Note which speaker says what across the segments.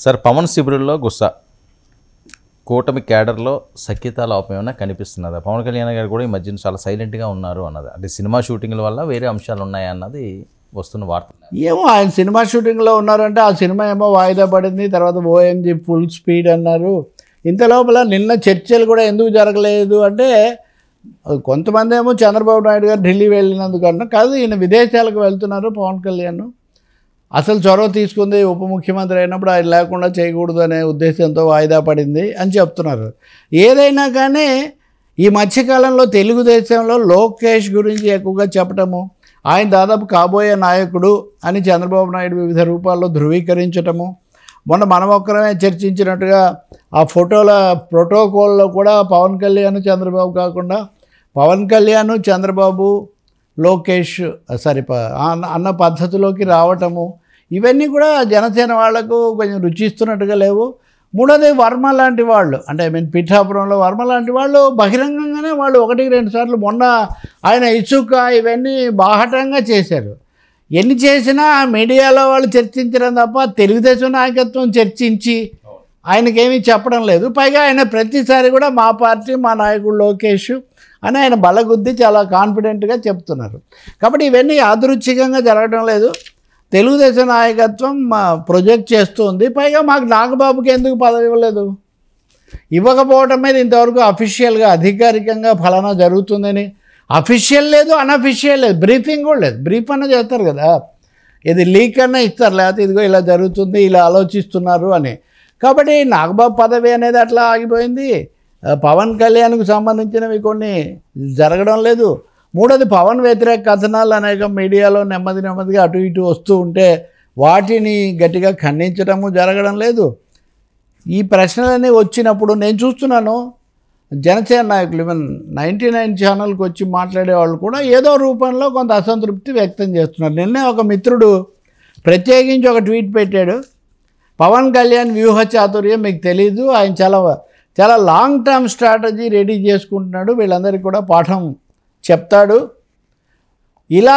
Speaker 1: Sir Pawan శిబిరంలో గుస్సా కూటమి క్యాడర్లో సఖ్యత లోపం ఏమైనా కనిపిస్తున్నదా? పవన్ కళ్యాణ్ గారు కూడా ఈ మధ్యన చాలా సైలెంట్గా ఉన్నారు అన్నది, అంటే సినిమా షూటింగ్ల వల్ల వేరే అంశాలు ఉన్నాయా అన్నది వస్తున్న వార్త.
Speaker 2: ఏమో ఆయన సినిమా షూటింగ్లో ఉన్నారంటే ఆ సినిమా ఏమో వాయిదా పడింది, తర్వాత ఓఎంజీ ఫుల్ స్పీడ్ అన్నారు. ఇంత లోపల నిన్న చర్చలు కూడా ఎందుకు జరగలేదు అంటే కొంతమంది ఏమో చంద్రబాబు నాయుడు గారు ఢిల్లీ వెళ్ళినందుకు అన్నా, కాదు ఈయన విదేశాలకు వెళ్తున్నారు పవన్ కళ్యాణ్, అసలు చొరవ తీసుకుంది ఉప ముఖ్యమంత్రి అయినప్పుడు ఆయన లేకుండా చేయకూడదు అనే ఉద్దేశంతో వాయిదా పడింది అని చెప్తున్నారు. ఏదైనా కానీ ఈ మధ్యకాలంలో తెలుగుదేశంలో లోకేష్ గురించి ఎక్కువగా చెప్పటము, ఆయన దాదాపు కాబోయే నాయకుడు అని చంద్రబాబు నాయుడు వివిధ రూపాల్లో ధృవీకరించటము, మొన్న మనం ఒక్కరమే చర్చించినట్టుగా ఆ ప్రోటోకాల్లో కూడా పవన్ కళ్యాణ్ చంద్రబాబు కాకుండా పవన్ కళ్యాణ్ చంద్రబాబు లోకేష్ అన్న పద్ధతిలోకి రావటము, ఇవన్నీ కూడా జనసేన వాళ్లకు కొంచెం రుచిస్తున్నట్టుగా లేవు. మూడోది వర్మ లాంటి వాళ్ళు, అంటే పిఠాపురంలో వర్మ లాంటి వాళ్ళు బహిరంగంగానే వాళ్ళు 1-2 సార్లు మొన్న ఆయన ఇసుక ఇవన్నీ బాహటంగా చేశారు. ఎన్ని చేసినా మీడియాలో వాళ్ళు చర్చించడం తప్ప తెలుగుదేశం నాయకత్వం చర్చించి ఆయనకేమీ చెప్పడం లేదు. పైగా ఆయన ప్రతిసారి కూడా మా పార్టీ మా నాయకుడు లోకేష్ అని ఆయన బలగుద్ది చాలా కాన్ఫిడెంట్గా చెప్తున్నారు. కాబట్టి ఇవన్నీ యాదృచ్ఛికంగా జరగడం లేదు, తెలుగుదేశం నాయకత్వం ప్రొజెక్ట్ చేస్తుంది. పైగా మాకు నాగబాబుకి ఎందుకు పదవి ఇవ్వలేదు, ఇవ్వకపోవడం మీద ఇంతవరకు అఫీషియల్గా అధికారికంగా ఫలానా జరుగుతుందని అఫీషియల్ లేదు, అనఫీషియల్ లేదు, బ్రీఫింగ్ కూడా లేదు. బ్రీఫ్ అన్న చేస్తారు కదా, ఇది లీక్ అన్నా ఇస్తారు, లేకపోతే ఇదిగో ఇలా జరుగుతుంది ఇలా ఆలోచిస్తున్నారు అని. కాబట్టి నాగబాబు పదవి అనేది అట్లా ఆగిపోయింది. పవన్ కళ్యాణ్కు సంబంధించినవి కొన్ని జరగడం లేదు. మూడోది పవన్ వ్యతిరేక కథనాలు అనేక మీడియాలో నెమ్మదిగా అటు ఇటు వస్తూ ఉంటే వాటిని గట్టిగా ఖండించడము జరగడం లేదు. ఈ ప్రశ్నలన్నీ వచ్చినప్పుడు నేను చూస్తున్నాను జనసేన నాయకులు ఈవెన్ 99 ఛానల్కి వచ్చి మాట్లాడే వాళ్ళు కూడా ఏదో రూపంలో కొంత అసంతృప్తి వ్యక్తం చేస్తున్నారు. నిన్నే ఒక మిత్రుడు ప్రత్యేకించి ఒక ట్వీట్ పెట్టాడు, పవన్ కళ్యాణ్ వ్యూహ చాతుర్యం మీకు తెలీదు, ఆయన చాలా లాంగ్ టర్మ్ స్ట్రాటజీ రెడీ చేసుకుంటున్నాడు, వీళ్ళందరికీ కూడా పాఠం చెప్తాడు. ఇలా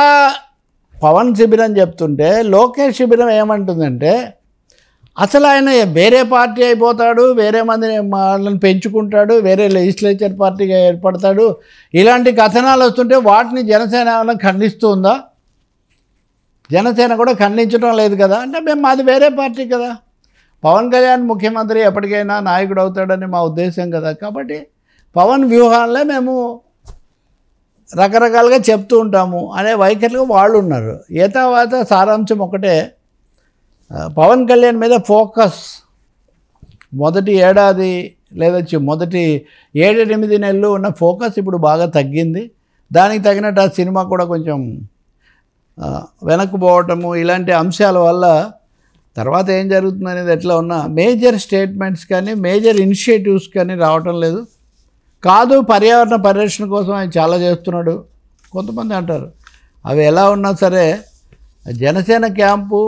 Speaker 2: పవన్ శిబిరం చెప్తుంటే లోకేష్ శిబిరం ఏమంటుందంటే అసలు ఆయన వేరే పార్టీ అయిపోతాడు, వేరే మందిని వాళ్ళని పెంచుకుంటాడు, వేరే లెజిస్లేచర్ పార్టీగా ఏర్పడతాడు. ఇలాంటి కథనాలు వస్తుంటే వాటిని జనసేన ఏమైనా ఖండిస్తుందా? జనసేన కూడా ఖండించడం లేదు కదా. అంటే మాది వేరే పార్టీ కదా, పవన్ కళ్యాణ్ ముఖ్యమంత్రి ఎప్పటికైనా నాయకుడు అవుతాడని మా ఉద్దేశం కదా. కాబట్టి పవన్ వ్యూహాలే మేము రకరకాలుగా చెప్తూ ఉంటాము అనే వైఖరిలో వాళ్ళు ఉన్నారు. ఏతావాత సారాంశం ఒకటే, పవన్ కళ్యాణ్ మీద ఫోకస్ మొదటి ఏడాది లేదా మొదటి 7-8 నెలలు ఉన్న ఫోకస్ ఇప్పుడు బాగా తగ్గింది. దానికి తగినట్టు ఆ సినిమా కూడా కొంచెం వెనక్కిపోవటము ఇలాంటి అంశాల వల్ల తర్వాత ఏం జరుగుతుంది అనేది ఎట్లా ఉన్నా మేజర్ స్టేట్మెంట్స్ కానీ మేజర్ ఇనిషియేటివ్స్ కానీ రావటం లేదు. కాదు పర్యావరణ పరిరక్షణ కోసం ఆయన చాలా చేస్తున్నాడు కొంతమంది అంటారు. అవి ఎలా ఉన్నా సరే జనసేన క్యాంపు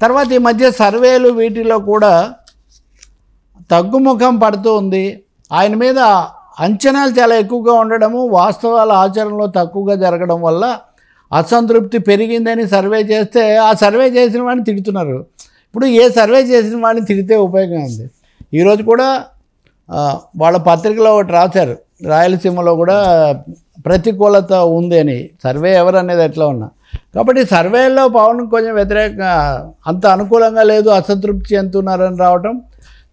Speaker 2: తర్వాత ఈ మధ్య సర్వేలు వీటిలో కూడా తగ్గుముఖం పడుతూ ఉంది. ఆయన మీద అంచనాలు చాలా ఎక్కువగా ఉండడము, వాస్తవాల ఆచరణలో తక్కువగా జరగడం వల్ల అసంతృప్తి పెరిగిందని సర్వే చేస్తే ఆ సర్వే చేసిన వాడిని తిడుతున్నారు. ఇప్పుడు ఏ సర్వే చేసిన వాడిని తిడితే ఉపయోగం ఉంది. ఈరోజు కూడా వాళ్ళ పత్రికలో ఒకటి రాశారు, రాయలసీమలో కూడా ప్రతికూలత ఉంది అని. సర్వే ఎవరు అనేది ఎట్లా ఉన్నా కాబట్టి సర్వేలో పవన్ కొంచెం వ్యతిరేకంగా అంత అనుకూలంగా లేదు, అసంతృప్తి చెందుతున్నారని రావటం,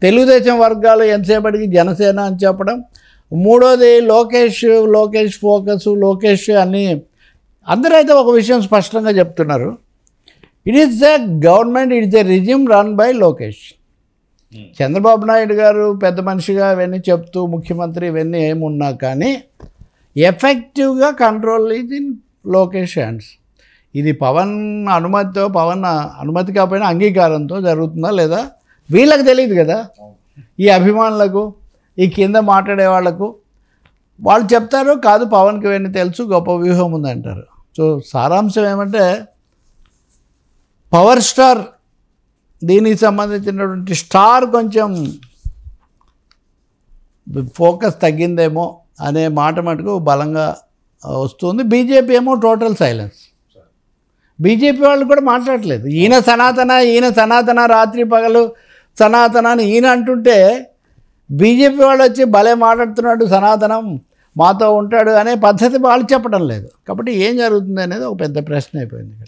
Speaker 2: తెలుగుదేశం వర్గాలు ఎంతసేపటికి జనసేన అని చెప్పడం. మూడోది లోకేష్ ఫోకస్, లోకేష్ అన్నీ అందరైతే ఒక విషయం స్పష్టంగా చెప్తున్నారు, it is the government, it is the regime run by Lokesh. Chandrababu Naidu గారు పెద్ద మనిషిగా ఇవన్నీ చెప్తూ ముఖ్యమంత్రి ఇవన్నీ ఏమున్నా కానీ ఎఫెక్టివ్గా control is in Lokesh hands. ఇది పవన్ అనుమతి కాకపోయినా అంగీకారంతో జరుగుతుందా లేదా వీళ్ళకి తెలియదు కదా. ఈ అభిమానులకు, ఈ కింద మాట్లాడే వాళ్లకు వాళ్ళు చెప్తారు, కాదు పవన్కి ఇవన్నీ తెలుసు, గొప్ప వ్యూహం ఉందంటారు. సో సారాంశం ఏమంటే పవర్ స్టార్ దీనికి సంబంధించినటువంటి స్టార్ కొంచెం ఫోకస్ తగ్గిందేమో అనే మాట మటుకు బలంగా వస్తుంది. బీజేపీ ఏమో టోటల్ సైలెన్స్. బీజేపీ వాళ్ళు కూడా మాట్లాడలేదు. ఈయన సనాతన రాత్రి పగలు సనాతన అని ఈయన అంటుంటే బీజేపీ వాళ్ళు వచ్చి భలే మాట్లాడుతున్నాడు, సనాతనం మాతో ఉంటాడు అనే పద్ధతి వాళ్ళు చెప్పడం లేదు. కాబట్టి ఏం జరుగుతుంది అనేది ఒక పెద్ద ప్రశ్న అయిపోయింది.